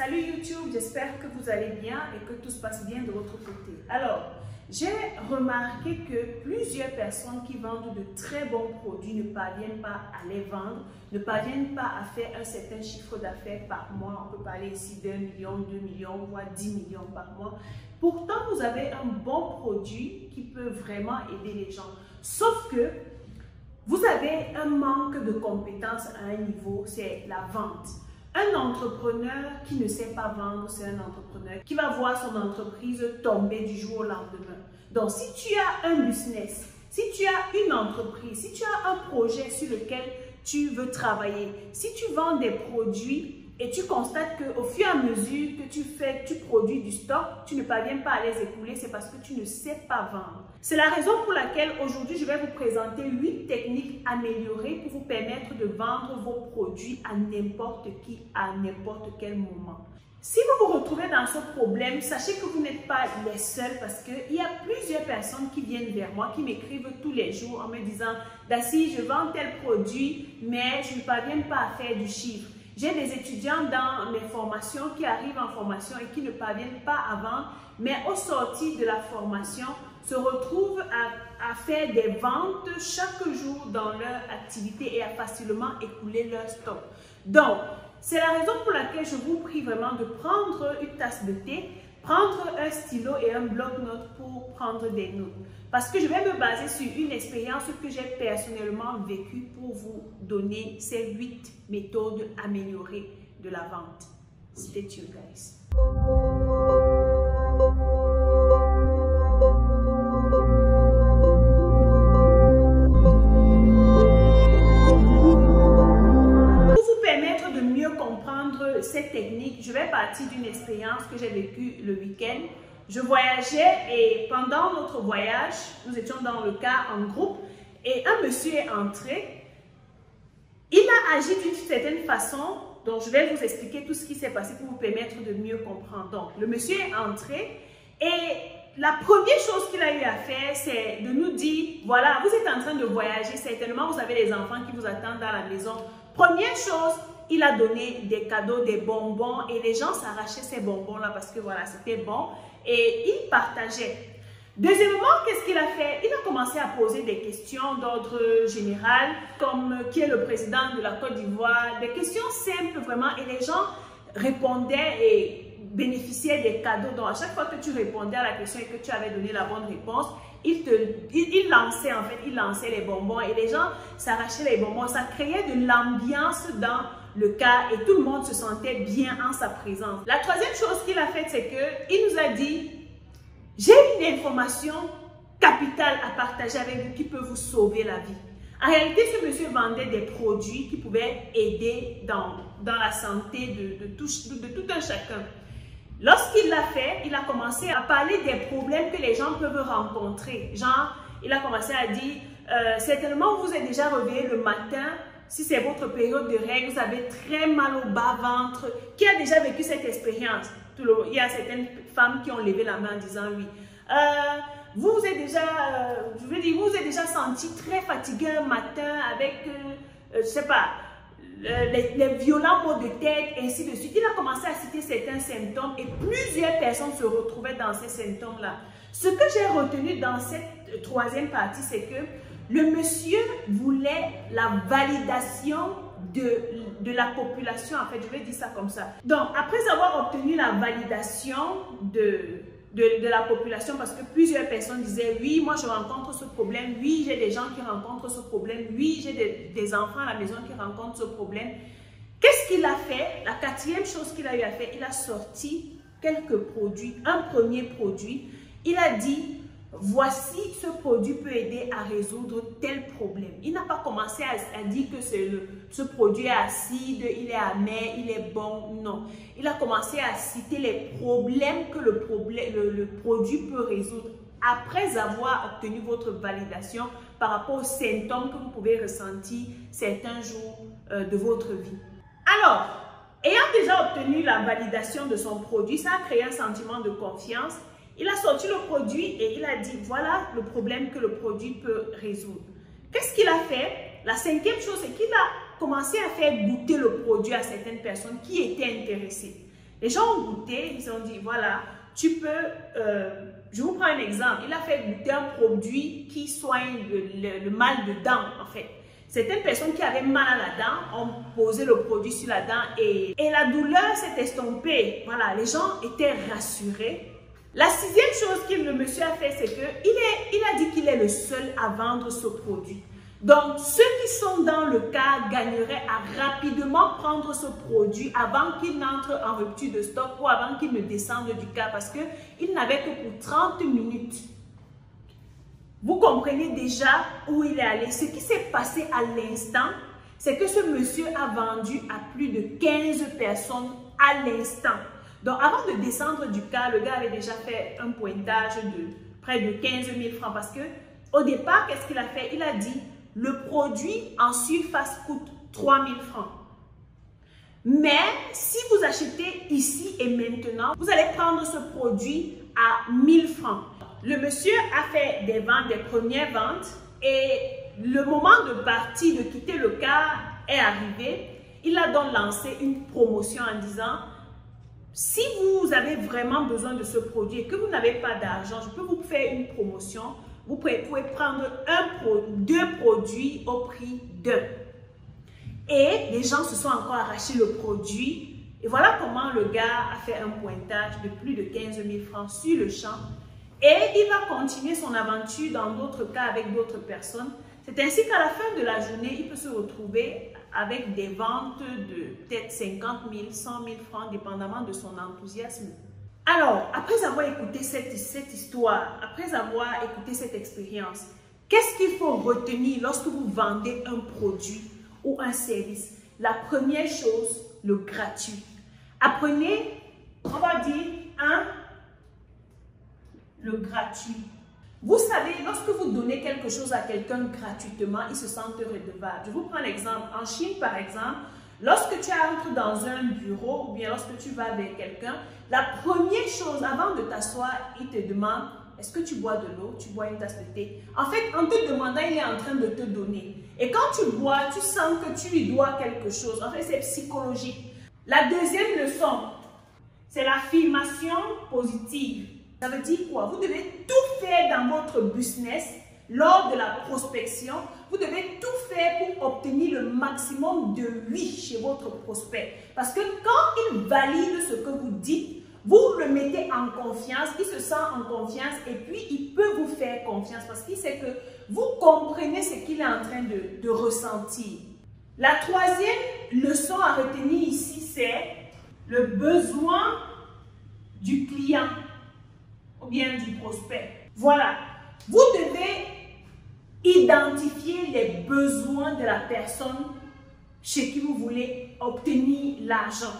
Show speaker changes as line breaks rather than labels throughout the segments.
Salut YouTube, j'espère que vous allez bien et que tout se passe bien de votre côté. Alors, j'ai remarqué que plusieurs personnes qui vendent de très bons produits ne parviennent pas à les vendre, ne parviennent pas à faire un certain chiffre d'affaires par mois. On peut parler ici d'1 million, 2 millions, voire 10 millions par mois. Pourtant, vous avez un bon produit qui peut vraiment aider les gens. Sauf que vous avez un manque de compétences à un niveau, c'est la vente. Un entrepreneur qui ne sait pas vendre, c'est un entrepreneur qui va voir son entreprise tomber du jour au lendemain. Donc, si tu as un business, si tu as une entreprise, si tu as un projet sur lequel tu veux travailler, si tu vends des produits et tu constates qu'au fur et à mesure que tu produis du stock, tu ne parviens pas à les écouler, c'est parce que tu ne sais pas vendre. C'est la raison pour laquelle aujourd'hui, je vais vous présenter 8 techniques améliorées pour vous permettre de vendre vos produits à n'importe qui, à n'importe quel moment. Si vous vous retrouvez dans ce problème, sachez que vous n'êtes pas les seuls parce qu'il y a plusieurs personnes qui viennent vers moi, qui m'écrivent tous les jours en me disant « Daci, je vends tel produit, mais je ne parviens pas à faire du chiffre. » J'ai des étudiants dans mes formations qui arrivent en formation et qui ne parviennent pas à vendre, mais au sortir de la formation, se retrouvent à faire des ventes chaque jour dans leur activité et à facilement écouler leur stock. Donc, c'est la raison pour laquelle je vous prie vraiment de prendre une tasse de thé, prendre un stylo et un bloc-notes pour prendre des notes. Parce que je vais me baser sur une expérience que j'ai personnellement vécue pour vous donner ces 8 méthodes améliorées de la vente. Stay tuned, guys. Cette technique, je vais partir d'une expérience que j'ai vécue le week-end. Je voyageais et pendant notre voyage, nous étions dans le car en groupe et un monsieur est entré. Il a agi d'une certaine façon, donc je vais vous expliquer tout ce qui s'est passé pour vous permettre de mieux comprendre. Donc, le monsieur est entré et la première chose qu'il a eu à faire, c'est de nous dire, voilà, vous êtes en train de voyager, certainement vous avez les enfants qui vous attendent dans la maison. Première chose, il a donné des cadeaux, des bonbons et les gens s'arrachaient ces bonbons-là parce que voilà, c'était bon et il partageait. Deuxièmement, qu'est-ce qu'il a fait? Il a commencé à poser des questions d'ordre général comme qui est le président de la Côte d'Ivoire, des questions simples vraiment et les gens répondaient et bénéficiaient des cadeaux. Donc à chaque fois que tu répondais à la question et que tu avais donné la bonne réponse, il lançait les bonbons et les gens s'arrachaient les bonbons. Ça créait de l'ambiance dans le cas et tout le monde se sentait bien en sa présence. La troisième chose qu'il a faite, c'est qu'il nous a dit, j'ai une information capitale à partager avec vous qui peut vous sauver la vie. En réalité, ce monsieur vendait des produits qui pouvaient aider dans la santé de tout un chacun. Lorsqu'il l'a fait, il a commencé à parler des problèmes que les gens peuvent rencontrer. Genre, il a commencé à dire, certainement vous êtes déjà réveillé le matin, si c'est votre période de règles, vous avez très mal au bas-ventre. Qui a déjà vécu cette expérience? Il y a certaines femmes qui ont levé la main en disant oui. Vous êtes déjà, je veux dire, vous vous êtes déjà senti très fatigué un matin avec, je sais pas, les violents maux de tête, ainsi de suite. Il a commencé à citer certains symptômes et plusieurs personnes se retrouvaient dans ces symptômes-là. Ce que j'ai retenu dans cette troisième partie, c'est que le monsieur voulait la validation de la population, en fait, je vais dire ça comme ça. Donc, après avoir obtenu la validation de la population, parce que plusieurs personnes disaient, oui, moi je rencontre ce problème, oui, j'ai des gens qui rencontrent ce problème, oui, j'ai des enfants à la maison qui rencontrent ce problème. Qu'est-ce qu'il a fait? La quatrième chose qu'il a eu à faire, il a sorti quelques produits, un premier produit. Il a dit, voici ce produit peut aider à résoudre tel problème. Il n'a pas commencé à dire que ce produit est acide, il est amer, il est bon. Non. Il a commencé à citer les problèmes que le produit peut résoudre après avoir obtenu votre validation par rapport aux symptômes que vous pouvez ressentir certains jours de votre vie. Alors, ayant déjà obtenu la validation de son produit, ça a créé un sentiment de confiance. Il a sorti le produit et il a dit, voilà le problème que le produit peut résoudre. Qu'est-ce qu'il a fait? La cinquième chose, c'est qu'il a commencé à faire goûter le produit à certaines personnes qui étaient intéressées. Les gens ont goûté, ils ont dit, voilà, tu peux, je vous prends un exemple, il a fait goûter un produit qui soigne le mal de dents, en fait. Certaines personnes qui avaient mal à la dent ont posé le produit sur la dent et la douleur s'est estompée. Voilà, les gens étaient rassurés. La sixième chose que le monsieur a fait, c'est qu'il a dit qu'il est le seul à vendre ce produit. Donc, ceux qui sont dans le cas gagneraient à rapidement prendre ce produit avant qu'il n'entre en rupture de stock ou avant qu'il ne descende du cas parce qu'il n'avait que pour 30 minutes. Vous comprenez déjà où il est allé. Ce qui s'est passé à l'instant, c'est que ce monsieur a vendu à plus de 15 personnes à l'instant. Donc, avant de descendre du cas, le gars avait déjà fait un pointage de près de 15 000 francs parce que au départ, qu'est-ce qu'il a fait? Il a dit, le produit en surface coûte 3 000 francs. Mais si vous achetez ici et maintenant, vous allez prendre ce produit à 1 000 francs. Le monsieur a fait des ventes, des premières ventes et le moment de partir, de quitter le cas est arrivé. Il a donc lancé une promotion en disant, si vous avez vraiment besoin de ce produit et que vous n'avez pas d'argent, je peux vous faire une promotion. Vous pouvez prendre deux produits au prix d'un. Et les gens se sont encore arrachés le produit. Et voilà comment le gars a fait un pointage de plus de 15 000 francs sur le champ. Et il va continuer son aventure dans d'autres cas avec d'autres personnes. C'est ainsi qu'à la fin de la journée, il peut se retrouver avec des ventes de peut-être 50 000, 100 000 francs, dépendamment de son enthousiasme. Alors, après avoir écouté cette histoire, après avoir écouté cette expérience, qu'est-ce qu'il faut retenir lorsque vous vendez un produit ou un service? La première chose, le gratuit. Apprenez, on va dire, le gratuit. Vous savez, lorsque vous donnez quelque chose à quelqu'un gratuitement, il se sent redevable. Je vous prends l'exemple. En Chine, par exemple, lorsque tu entres dans un bureau ou bien lorsque tu vas vers quelqu'un, la première chose, avant de t'asseoir, il te demande, est-ce que tu bois de l'eau? Tu bois une tasse de thé? En fait, en te demandant, il est en train de te donner. Et quand tu bois, tu sens que tu lui dois quelque chose. En fait, c'est psychologique. La deuxième leçon, c'est l'affirmation positive. Ça veut dire quoi? Vous devez tout faire dans votre business lors de la prospection. Vous devez tout faire pour obtenir le maximum de oui chez votre prospect. Parce que quand il valide ce que vous dites, vous le mettez en confiance, il se sent en confiance et puis il peut vous faire confiance parce qu'il sait que vous comprenez ce qu'il est en train de ressentir. La troisième leçon à retenir ici, c'est le besoin du client ou bien du prospect. Voilà, vous devez identifier les besoins de la personne chez qui vous voulez obtenir l'argent.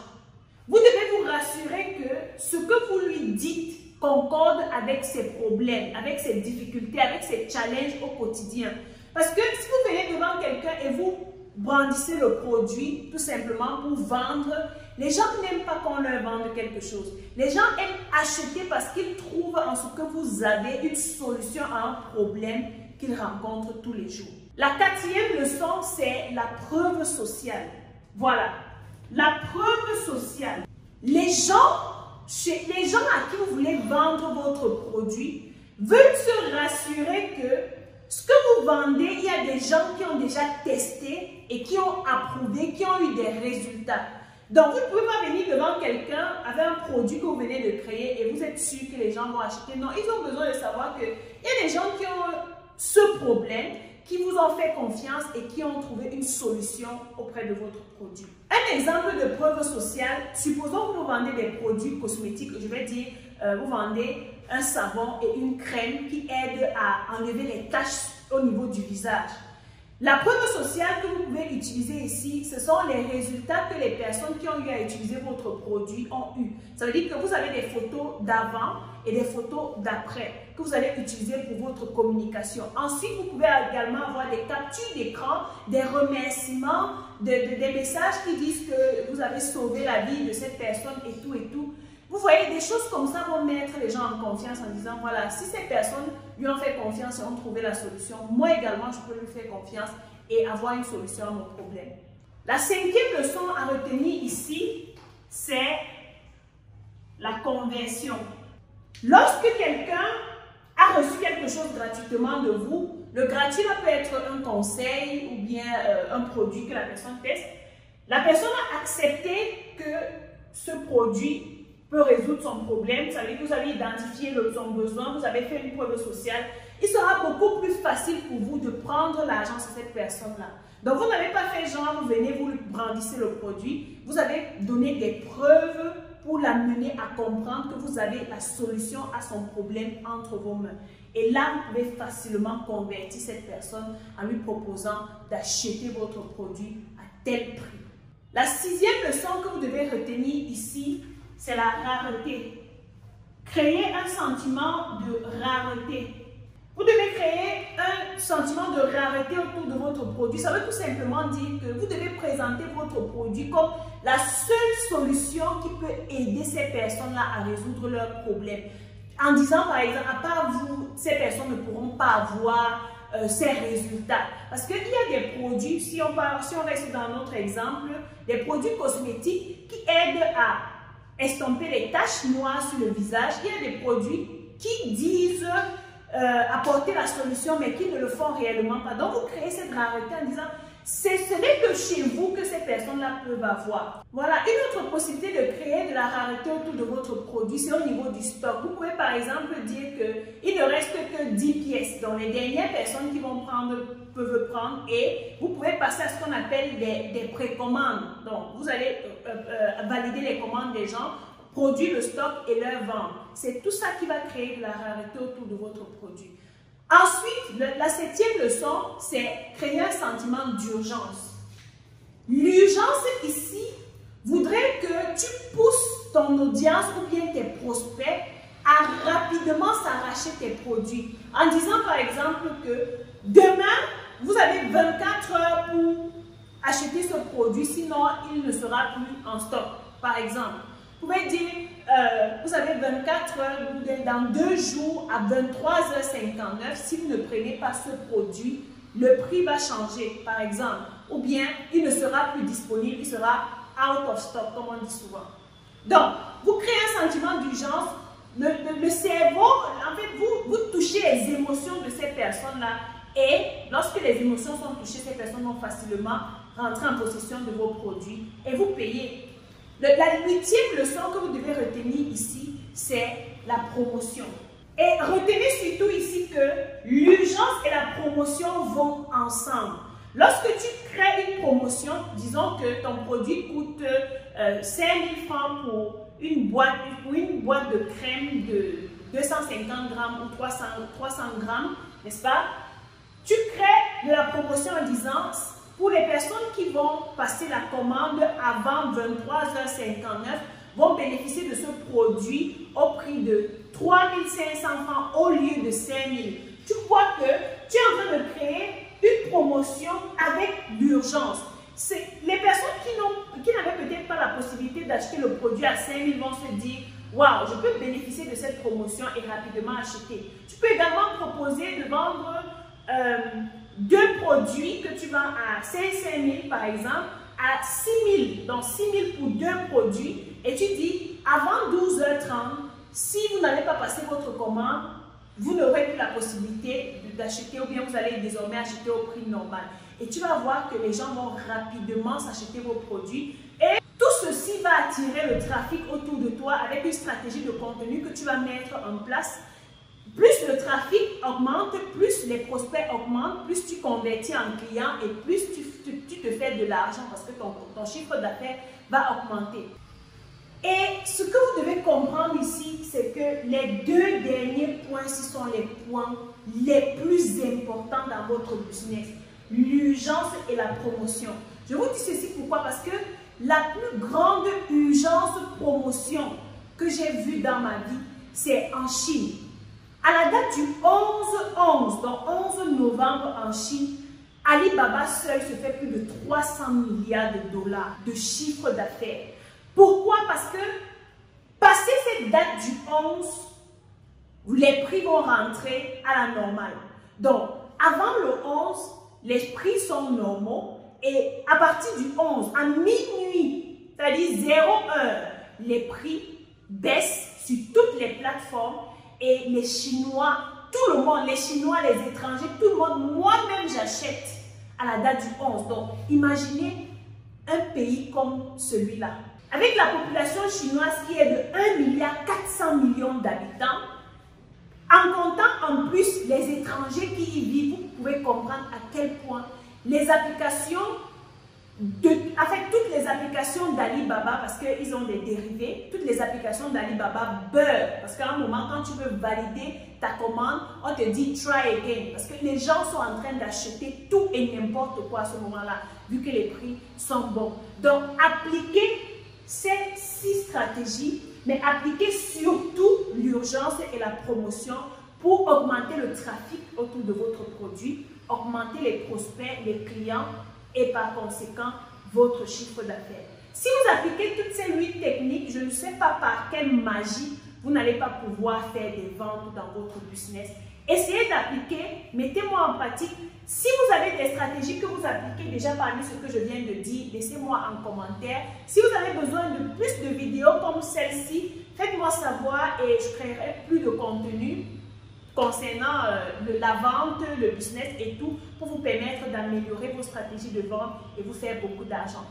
Vous devez vous rassurer que ce que vous lui dites concorde avec ses problèmes, avec ses difficultés, avec ses challenges au quotidien. Parce que si vous venez devant quelqu'un et vous brandissez le produit tout simplement pour vendre, les gens n'aiment pas qu'on leur vende quelque chose. Les gens aiment acheter parce qu'ils trouvent en ce que vous avez une solution à un problème qu'ils rencontrent tous les jours. La quatrième leçon, c'est la preuve sociale. Voilà, la preuve sociale. Les gens à qui vous voulez vendre votre produit veulent se rassurer que ce que vous vendez, il y a des gens qui ont déjà testé et qui ont approuvé, qui ont eu des résultats. Donc, vous ne pouvez pas venir devant quelqu'un avec un produit que vous venez de créer et vous êtes sûr que les gens vont acheter. Non, ils ont besoin de savoir qu'il y a des gens qui ont ce problème, qui vous ont fait confiance et qui ont trouvé une solution auprès de votre produit. Un exemple de preuve sociale, supposons que vous vendez des produits cosmétiques, je vais dire, vous vendez un savon et une crème qui aident à enlever les taches au niveau du visage. La preuve sociale que vous pouvez utiliser ici, ce sont les résultats que les personnes qui ont eu à utiliser votre produit ont eu. Ça veut dire que vous avez des photos d'avant et des photos d'après que vous allez utiliser pour votre communication. Ensuite, vous pouvez également avoir des captures d'écran, des remerciements, des messages qui disent que vous avez sauvé la vie de cette personne et tout et tout. Vous voyez, des choses comme ça vont mettre les gens en confiance en disant, voilà, si ces personnes lui ont fait confiance et ont trouvé la solution, moi également, je peux lui faire confiance et avoir une solution à mon problème. La cinquième leçon à retenir ici, c'est conversion. Lorsque quelqu'un a reçu quelque chose gratuitement de vous, le gratuit peut être un conseil ou bien un produit que la personne teste. La personne a accepté que ce produit peut résoudre son problème. Ça veut dire que vous avez identifié son besoin, vous avez fait une preuve sociale. Il sera beaucoup plus facile pour vous de prendre l'argent sur cette personne-là. Donc, vous n'avez pas fait genre, vous venez, vous brandissez le produit. Vous avez donné des preuves pour l'amener à comprendre que vous avez la solution à son problème entre vos mains. Et là, vous pouvez facilement convertir cette personne en lui proposant d'acheter votre produit à tel prix. La sixième leçon que vous devez retenir ici, c'est la rareté. Créer un sentiment de rareté. Vous devez créer un sentiment de rareté autour de votre produit. Ça veut tout simplement dire que vous devez présenter votre produit comme la seule solution qui peut aider ces personnes-là à résoudre leurs problèmes. En disant par exemple, à part vous, ces personnes ne pourront pas avoir ces résultats. Parce qu'il y a des produits, si on reste dans notre exemple, des produits cosmétiques qui aident à estomper les taches noires sur le visage. Il y a des produits qui disent apporter la solution, mais qui ne le font réellement pas. Donc, vous créez cette rareté en disant, ce n'est que chez vous que ces personnes-là peuvent avoir. Voilà, une autre possibilité de créer de la rareté autour de votre produit, c'est au niveau du stock. Vous pouvez par exemple dire qu'il ne reste que 10 pièces. Donc, les dernières personnes qui vont prendre peuvent prendre et vous pouvez passer à ce qu'on appelle des précommandes. Donc, vous allez valider les commandes des gens, produire le stock et leur vendre. C'est tout ça qui va créer de la rareté autour de votre produit. Ensuite, la septième leçon, c'est créer un sentiment d'urgence. L'urgence ici voudrait que tu pousses ton audience ou bien tes prospects à rapidement s'arracher tes produits. En disant par exemple que demain, vous avez 24 heures pour acheter ce produit, sinon il ne sera plus en stock. Par exemple, vous pouvez dire, vous avez 24 heures, dans 2 jours à 23h59, si vous ne prenez pas ce produit, le prix va changer, par exemple. Ou bien, il ne sera plus disponible, il sera out of stock, comme on dit souvent. Donc, vous créez un sentiment d'urgence. Le cerveau, en fait, vous touchez les émotions de ces personnes-là. Et lorsque les émotions sont touchées, ces personnes vont facilement rentrer en possession de vos produits et vous payer. La huitième leçon que vous devez retenir ici, c'est la promotion. Et retenez surtout ici que l'urgence et la promotion vont ensemble. Lorsque tu crées une promotion, disons que ton produit coûte 5 000 francs pour une boîte de crème de 250 grammes ou 300 grammes, n'est-ce pas? Tu crées de la promotion en disant, pour les personnes qui vont passer la commande avant 23h59, vont bénéficier de ce produit au prix de 3 500 francs au lieu de 5 000. Tu vois que tu es en train de créer une promotion avec l'urgence. Les personnes qui n'avaient peut-être pas la possibilité d'acheter le produit à 5 000 vont se dire, waouh, je peux bénéficier de cette promotion et rapidement acheter. Tu peux également proposer de vendre 2 produits que tu vends à 5 000 par exemple, à 6 000. Donc 6 000 pour 2 produits. Et tu dis, avant 12h30, si vous n'allez pas passer votre commande, vous n'aurez plus la possibilité d'acheter ou bien vous allez désormais acheter au prix normal. Et tu vas voir que les gens vont rapidement s'acheter vos produits. Et tout ceci va attirer le trafic autour de toi avec une stratégie de contenu que tu vas mettre en place. Plus le trafic augmente, plus les prospects augmentent, plus tu convertis en client et plus tu te fais de l'argent parce que ton chiffre d'affaires va augmenter. Et ce que vous devez comprendre ici, c'est que les 2 derniers points, ce sont les points les plus importants dans votre business. L'urgence et la promotion. Je vous dis ceci pourquoi? Parce que la plus grande urgence promotion que j'ai vue dans ma vie, c'est en Chine. À la date du 11/11, donc 11 novembre en Chine, Alibaba seul se fait plus de 300 milliards de dollars de chiffre d'affaires. Pourquoi? Parce que, passé cette date du 11, les prix vont rentrer à la normale. Donc, avant le 11, les prix sont normaux et à partir du 11, à minuit, c'est-à-dire 0 heure, les prix baisse sur toutes les plateformes et les Chinois, tout le monde, les Chinois, les étrangers, tout le monde, moi-même j'achète à la date du 11. Donc, imaginez un pays comme celui-là. Avec la population chinoise qui est de 1,4 milliard d'habitants, en comptant en plus les étrangers qui y vivent, vous pouvez comprendre à quel point les applications, toutes les applications d'Alibaba, parce qu'ils ont des dérivés, toutes les applications d'Alibaba beurrent. Parce qu'à un moment, quand tu veux valider ta commande, on te dit try again. Parce que les gens sont en train d'acheter tout et n'importe quoi à ce moment-là, vu que les prix sont bons. Donc, appliquez ces 6 stratégies, mais appliquez surtout l'urgence et la promotion pour augmenter le trafic autour de votre produit, augmenter les prospects, les clients et par conséquent votre chiffre d'affaires. Si vous appliquez toutes ces 8 techniques, je ne sais pas par quelle magie vous n'allez pas pouvoir faire des ventes dans votre business. Essayez d'appliquer, mettez-moi en pratique. Si vous avez des stratégies que vous appliquez déjà parmi ce que je viens de dire, laissez-moi en commentaire. Si vous avez besoin de plus de vidéos comme celle-ci, faites-moi savoir et je créerai plus de contenu concernant la vente, le business et tout pour vous permettre d'améliorer vos stratégies de vente et vous faire beaucoup d'argent.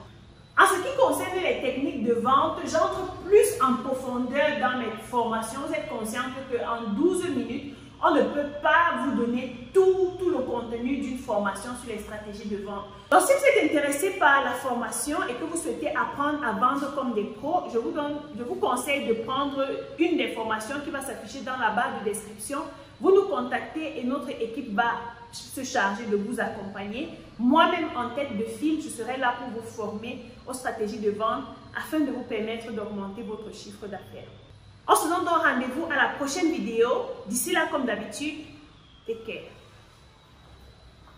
En ce qui concerne les techniques de vente, j'entre plus en profondeur dans mes formations. Vous êtes consciente qu'en 12 minutes, on ne peut pas vous donner tout le contenu d'une formation sur les stratégies de vente. Donc, si vous êtes intéressé par la formation et que vous souhaitez apprendre à vendre comme des pros, je vous conseille de prendre une des formations qui va s'afficher dans la barre de description. Vous nous contactez et notre équipe va se charger de vous accompagner. Moi-même, en tête de file, je serai là pour vous former aux stratégies de vente afin de vous permettre d'augmenter votre chiffre d'affaires. On se donne donc rendez-vous à la prochaine vidéo. D'ici là, comme d'habitude, take care.